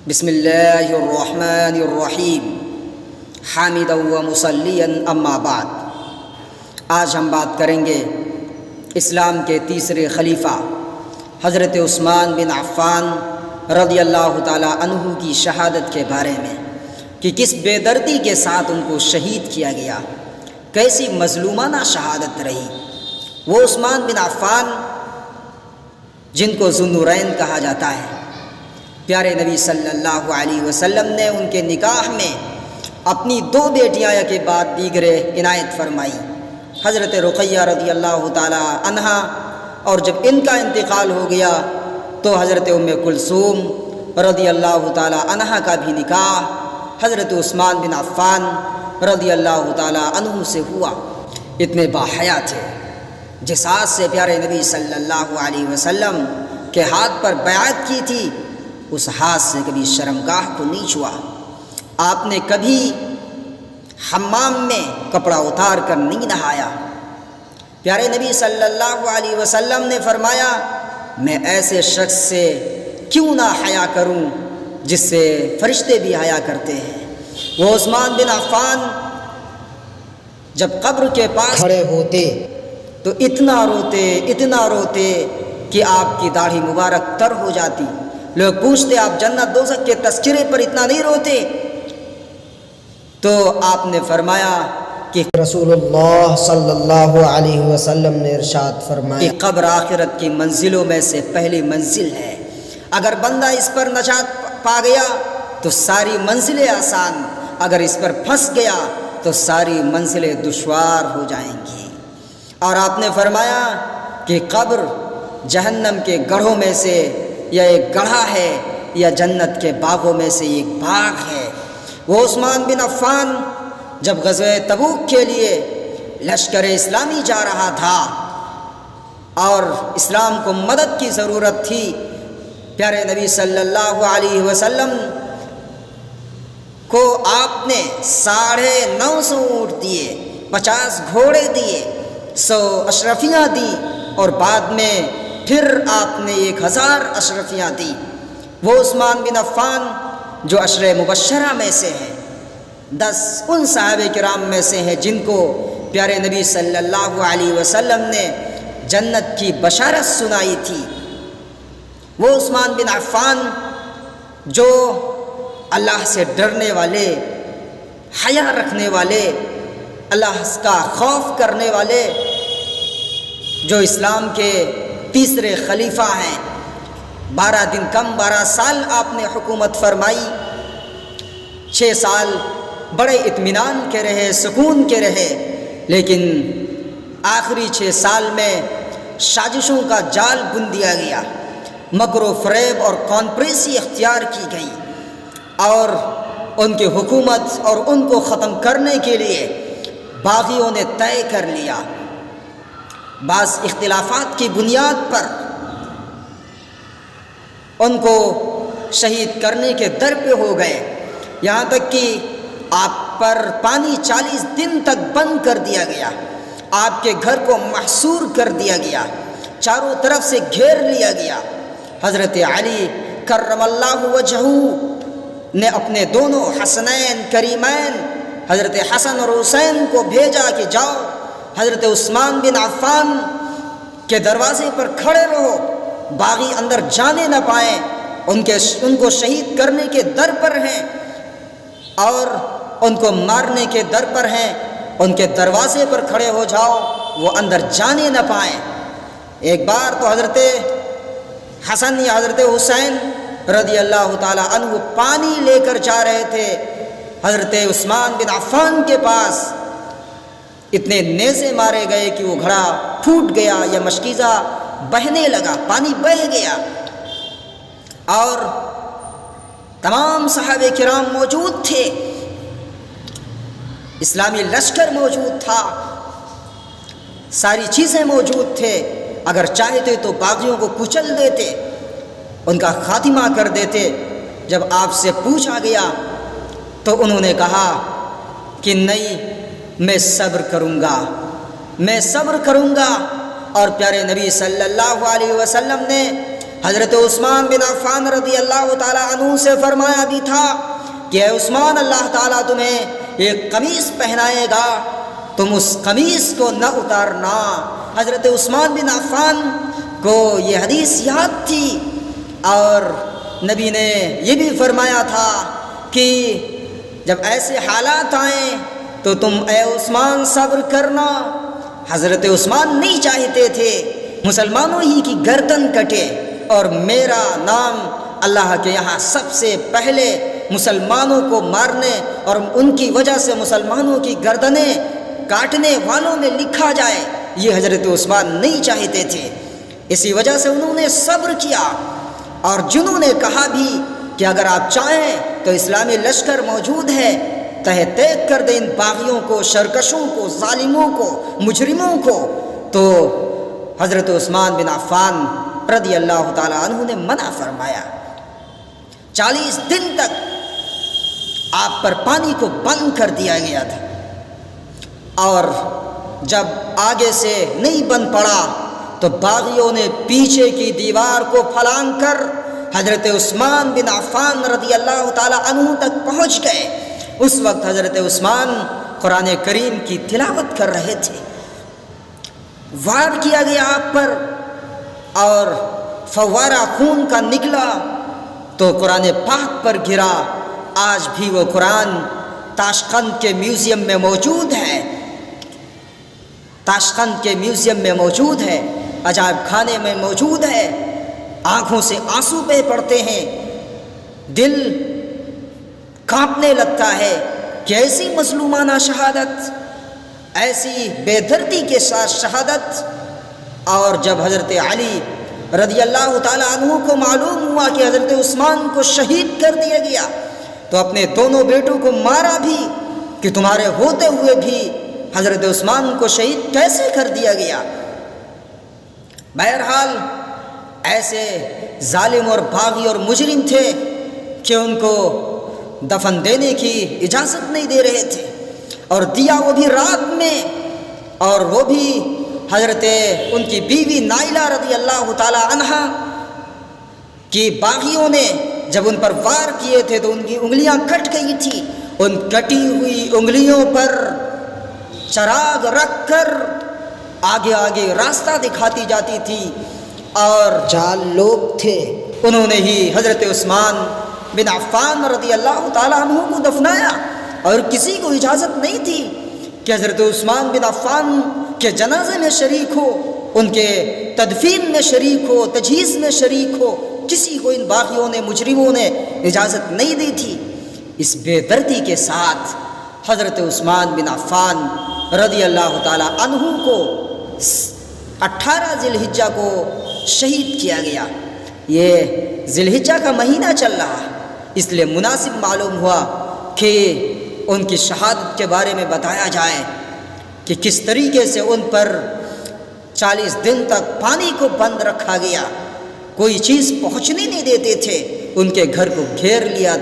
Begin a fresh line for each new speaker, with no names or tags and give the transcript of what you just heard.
بسم اللہ الرحمن الرحیم حامدا و مصلیا اما بعد۔ آج ہم بات کریں گے اسلام کے تیسرے خلیفہ حضرت عثمان بن عفان رضی اللہ تعالی عنہ کی شہادت کے بارے میں کہ کس بے دردی کے ساتھ ان کو شہید کیا گیا، کیسی مظلومانہ شہادت رہی۔ وہ عثمان بن عفان جن کو ذو النورین کہا جاتا ہے، پیارے نبی صلی اللہ علیہ وسلم نے ان کے نکاح میں اپنی 2 بیٹیاں کے بعد دیگرے عنایت فرمائی، حضرت رقیہ رضی اللہ تعالی عنہا، اور جب ان کا انتقال ہو گیا تو حضرت ام کلثوم رضی اللہ تعالی عنہا کا بھی نکاح حضرت عثمان بن عفان رضی اللہ تعالی عنہ سے ہوا۔ اتنے باحیا تھے، جس ہاتھ سے پیارے نبی صلی اللہ علیہ وسلم کے ہاتھ پر بیعت کی تھی، اس ہاتھ سے کبھی شرمگاہ کو نہیں چھوا۔ آپ نے کبھی حمام میں کپڑا اتار کر نہیں نہایا۔ پیارے نبی صلی اللہ علیہ وسلم نے فرمایا، میں ایسے شخص سے کیوں نہ حیا کروں جس سے فرشتے بھی حیا کرتے ہیں۔ وہ عثمان بن عفان جب قبر کے پاس کھڑے ہوتے تو اتنا روتے کہ آپ کی داڑھی مبارک تر ہو جاتی۔ لوگ پوچھتے آپ جنت دوزخ کے تذکرے پر اتنا نہیں روتے؟ تو آپ نے فرمایا کہ
رسول اللہ صلی اللہ علیہ وسلم نے ارشاد فرمایا
کہ قبر آخرت کی منزلوں میں سے پہلی منزل ہے، اگر بندہ اس پر نجات پا گیا تو ساری منزلیں آسان، اگر اس پر پھنس گیا تو ساری منزلیں دشوار ہو جائیں گی۔ اور آپ نے فرمایا کہ قبر جہنم کے گڑھوں میں سے یا ایک گڑھا ہے یا جنت کے باغوں میں سے ایک باغ ہے۔ وہ عثمان بن عفان جب غزوہ تبوک کے لیے لشکر اسلامی جا رہا تھا اور اسلام کو مدد کی ضرورت تھی، پیارے نبی صلی اللہ علیہ وسلم کو آپ نے 950 اونٹ دیے، 50 گھوڑے دیے، 100 اشرفیاں دی، اور بعد میں پھر آپ نے 1000 اشرفیاں دی۔ وہ عثمان بن عفان جو عشرہ مبشرہ میں سے ہیں، 10 ان صحابہ کرام میں سے ہیں جن کو پیارے نبی صلی اللہ علیہ وسلم نے جنت کی بشارت سنائی تھی۔ وہ عثمان بن عفان جو اللہ سے ڈرنے والے، حیا رکھنے والے، اللہ کا خوف کرنے والے، جو اسلام کے تیسرے خلیفہ ہیں۔ 12 دن کم 12 سال آپ نے حکومت فرمائی، 6 سال بڑے اطمینان کے رہے، سکون کے رہے، لیکن آخری 6 سال میں سازشوں کا جال بن دیا گیا، مکر و فریب اور کانسپریسی اختیار کی گئی، اور ان کی حکومت اور ان کو ختم کرنے کے لیے باغیوں نے طے کر لیا۔ بعض اختلافات کی بنیاد پر ان کو شہید کرنے کے در پہ ہو گئے، یہاں تک کہ آپ پر پانی 40 دن تک بند کر دیا گیا، آپ کے گھر کو محصور کر دیا گیا، چاروں طرف سے گھیر لیا گیا۔ حضرت علی کرم اللہ وجہہ نے اپنے دونوں حسنین کریمین حضرت حسن اور حسین کو بھیجا کہ جاؤ حضرت عثمان بن عفان کے دروازے پر کھڑے رہو، باغی اندر جانے نہ پائیں، ان کو شہید کرنے کے در پر ہیں اور ان کو مارنے کے در پر ہیں، ان کے دروازے پر کھڑے ہو جاؤ، وہ اندر جانے نہ پائیں۔ ایک بار تو حضرت حسن یا حضرت حسین رضی اللہ تعالی عنہ پانی لے کر جا رہے تھے، حضرت عثمان بن عفان کے پاس اتنے نیزے مارے گئے کہ وہ گھڑا پھوٹ گیا یا مشکیزہ بہنے لگا، پانی بہہ گیا، اور تمام صحابہ کرام موجود تھے، اسلامی لشکر موجود تھا، ساری چیزیں موجود تھے، اگر چاہتے تو باغیوں کو کچل دیتے، ان کا خاتمہ کر دیتے۔ جب آپ سے پوچھا گیا تو انہوں نے کہا کہ نہیں، میں صبر کروں گا، اور پیارے نبی صلی اللہ علیہ وسلم نے حضرت عثمان بن عفان رضی اللہ تعالیٰ عنہ سے فرمایا بھی تھا کہ اے عثمان، اللہ تعالیٰ تمہیں ایک قمیص پہنائے گا، تم اس قمیص کو نہ اتارنا۔ حضرت عثمان بن عفان کو یہ حدیث یاد تھی، اور نبی نے یہ بھی فرمایا تھا کہ جب ایسے حالات آئیں تو تم اے عثمان صبر کرنا۔ حضرت عثمان نہیں چاہتے تھے مسلمانوں ہی کی گردن کٹے، اور میرا نام اللہ کے یہاں سب سے پہلے مسلمانوں کو مارنے اور ان کی وجہ سے مسلمانوں کی گردنیں کاٹنے والوں میں لکھا جائے، یہ حضرت عثمان نہیں چاہتے تھے۔ اسی وجہ سے انہوں نے صبر کیا، اور جنہوں نے کہا بھی کہ اگر آپ چاہیں تو اسلامی لشکر موجود ہے، تہہ تیگ کر دیں ان باغیوں کو، شرکشوں کو، ظالموں کو، مجرموں کو، تو حضرت عثمان بن عفان رضی اللہ تعالیٰ عنہ نے منع فرمایا۔ 40 دن تک آپ پر پانی کو بند کر دیا گیا تھا، اور جب آگے سے نہیں بند پڑا تو باغیوں نے پیچھے کی دیوار کو پھلانگ کر حضرت عثمان بن عفان رضی اللہ تعالیٰ عنہ تک پہنچ گئے۔ اس وقت حضرت عثمان قرآن کریم کی تلاوت کر رہے تھے، وار کیا گیا آپ پر اور فوارہ خون کا نکلا تو قرآن پاک پر گرا۔ آج بھی وہ قرآن تاشقند کے میوزیم میں موجود ہے، تاشقند کے میوزیم میں موجود ہے، عجائب خانے میں موجود ہے۔ آنکھوں سے آنسو بہہ پڑتے ہیں، دل کانپنے لگتا ہے کہ ایسی مظلومانہ شہادت، ایسی بے دردی کے ساتھ شہادت۔ اور جب حضرت علی رضی اللہ تعالیٰ عنہ کو معلوم ہوا کہ حضرت عثمان کو شہید کر دیا گیا تو اپنے دونوں بیٹوں کو مارا بھی کہ تمہارے ہوتے ہوئے بھی حضرت عثمان کو شہید کیسے کر دیا گیا۔ بہرحال ایسے ظالم اور باغی اور مجرم تھے کہ ان کو دفن دینے کی اجازت نہیں دے رہے تھے، اور دیا وہ بھی رات میں، اور وہ بھی حضرت ان کی بیوی نائلہ رضی اللہ تعالی عنہا کی باغیوں نے جب ان پر وار کیے تھے تو ان کی انگلیاں کٹ گئی تھی۔ ان کٹی ہوئی انگلیوں پر چراغ رکھ کر آگے آگے راستہ دکھاتی جاتی تھی، اور
4 لوگ تھے،
انہوں نے ہی حضرت عثمان بن عفان رضی اللہ تعالیٰ عنہ کو دفنایا، اور کسی کو اجازت نہیں تھی کہ حضرت عثمان بن عفان کے جنازے میں شریک ہو، ان کے تدفین میں شریک ہو، تجہیز میں شریک ہو۔ کسی کو ان باغیوں نے، مجرموں نے اجازت نہیں دی تھی۔ اس بے دردی کے ساتھ حضرت عثمان بن عفان رضی اللہ تعالیٰ عنہ کو 18 ذی الحجہ کو شہید کیا گیا۔ یہ ذی الحجہ کا مہینہ چل رہا، اس لیے مناسب معلوم ہوا کہ ان کی شہادت کے بارے میں بتایا جائے کہ کس طریقے سے ان پر 40 دن تک پانی کو بند رکھا گیا، کوئی چیز پہنچنے نہیں دیتے تھے، ان کے گھر کو گھیر لیا تھا۔